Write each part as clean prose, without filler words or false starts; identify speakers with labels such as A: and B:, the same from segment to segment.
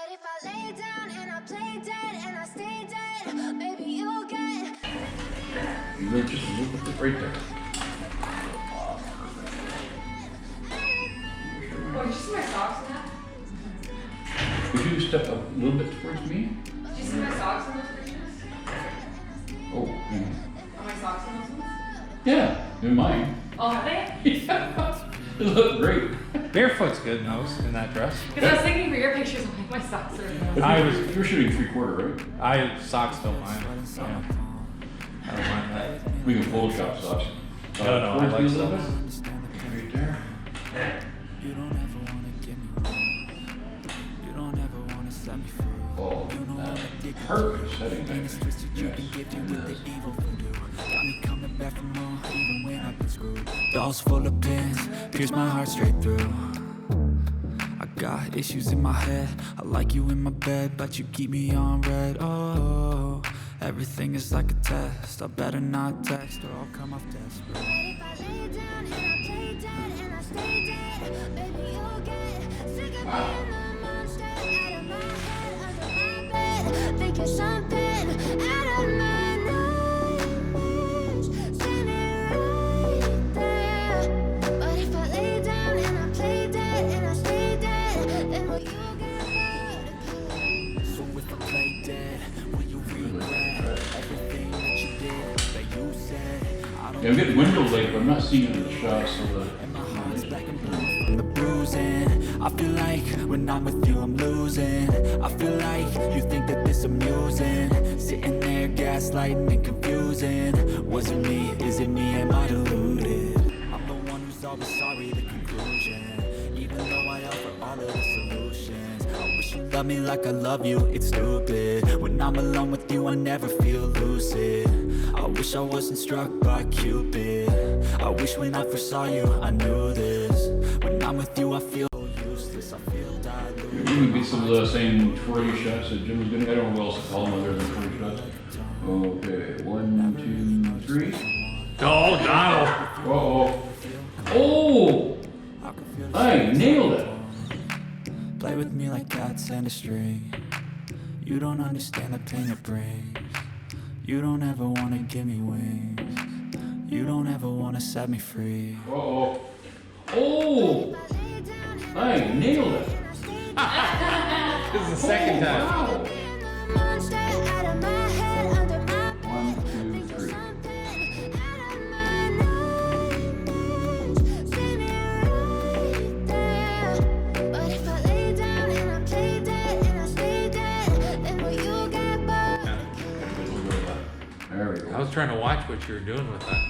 A: But if I lay down and I play dead and I stay dead, maybe you'll get.
B: You live just a little bit right there.
C: Oh, did you see my socks in that?
B: Would you step up a little bit towards me?
C: Did you see my socks in those pictures?
B: Oh, yeah.
C: Are my socks in those ones?
B: Yeah, they're mine.
C: Oh, have they?
B: Yeah, they look great.
D: Barefoot's good in those, in that dress.
C: Because I was thinking for your pictures, I'm like, my socks are in those.
B: You're shooting 3/4, right?
D: Socks don't mind. Yeah. I don't mind that.
B: We can Photoshop socks.
D: No, I like socks.
B: Right there.
E: You don't ever wanna give me wrong. You don't ever wanna set me free.
B: Oh, perfect setting. Yes.
E: Got me coming back from home, even when I've been screwed. Dolls full of pins, pierce my heart straight through. I got issues in my head, I like you in my bed, but you keep me on red. Oh, everything is like a test, I better not text or I'll come off desperate.
A: But if I lay down and I play dead and I stay dead, maybe you'll get sick of being the monster out of my head, under my bed, thinking something out of my nightmares, standing right there. But if I lay down and I play dead and I stay dead, then will you get bored?
E: So if I play dead, will you regret everything that you did, that you said? I don't
B: Yeah, I'm getting window light, but I'm not seeing it in the shot, so
E: and my heart is black and blue from the bruising. I feel like when I'm with you I'm losing. I feel like you think that this amusing, sitting there gaslighting and confusing. Was it me? Is it me? Am I deluded? I'm the one who's always sorry, the conclusion, even though I offer all of the solutions. I wish you loved me like I love you, it's stupid. When I'm alone with you I never feel lucid. I wish I wasn't struck by Cupid. I wish when I first saw you I knew this. When I'm with you I feel useless, I feel diluted.
B: you can get some of the same 40 shots that Jim was getting. I don't know what else to call them other than 40 shots. Okay, 1, 2, 3.
D: Oh, Donald!
B: Uh-oh. Oh! I nailed it.
E: Play with me like cats and a string. You don't understand the pain it brings. You don't ever wanna give me wings. You don't ever wanna set me free.
B: Uh-oh. Oh! I nailed it.
D: This is the second time.
B: Wow.
A: Monster out of my head, under my
B: 1, 2, 3. There we
D: I
B: go.
D: was trying to watch what you were doing with that.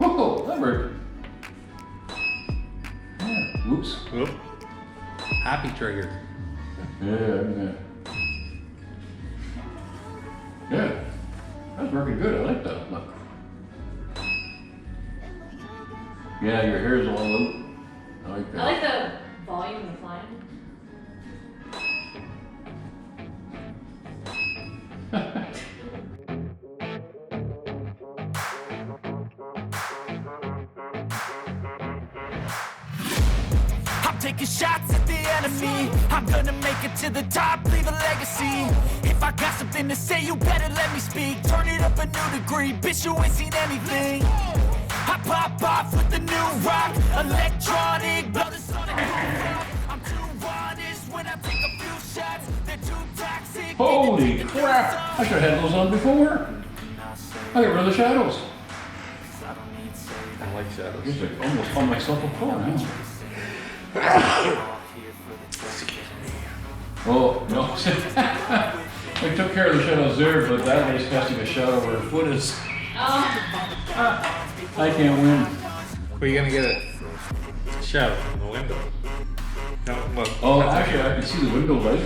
B: Oh, that worked. Yeah. Whoops.
D: Whoop. Happy trigger.
B: Yeah. Yeah. That's working good. I like that. Look. Yeah, your hair's all out. I like that.
C: I like the volume of the flying.
E: Taking shots at the enemy, I'm gonna make it to the top, leave a legacy. If I got something to say, you better let me speak. Turn it up a new degree, bitch, you ain't seen anything. I pop off with the new rock, electronic, blow the sonic boom rock. I'm too honest when I take a few shots, they're too toxic.
B: Holy crap! I should have had those on before. I got rid of the shadows.
D: I like shadows.
B: I guess I almost called myself a pro now. Oh, no. I took care of the shadows there, but that lady's casting a shadow where her foot is. I can't win.
D: Where are you gonna get a shadow from the window? No, well,
B: Oh, actually, I can see the window light.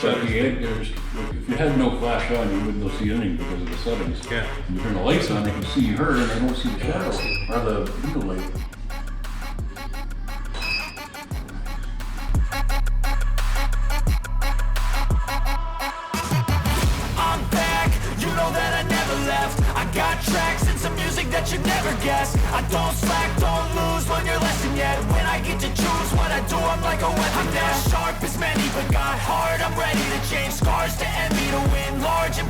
B: But if you had no flash on, you wouldn't see anything because of the settings.
D: Yeah.
B: When you turn the lights on, I can see her and I don't see the shadow or the window light.
E: Got tracks and some music that you never guess. I don't slack, don't lose, learn your lesson yet. When I get to choose what I do, I'm like a weapon. I'm not sharp as many, but got heart, I'm ready to change scars to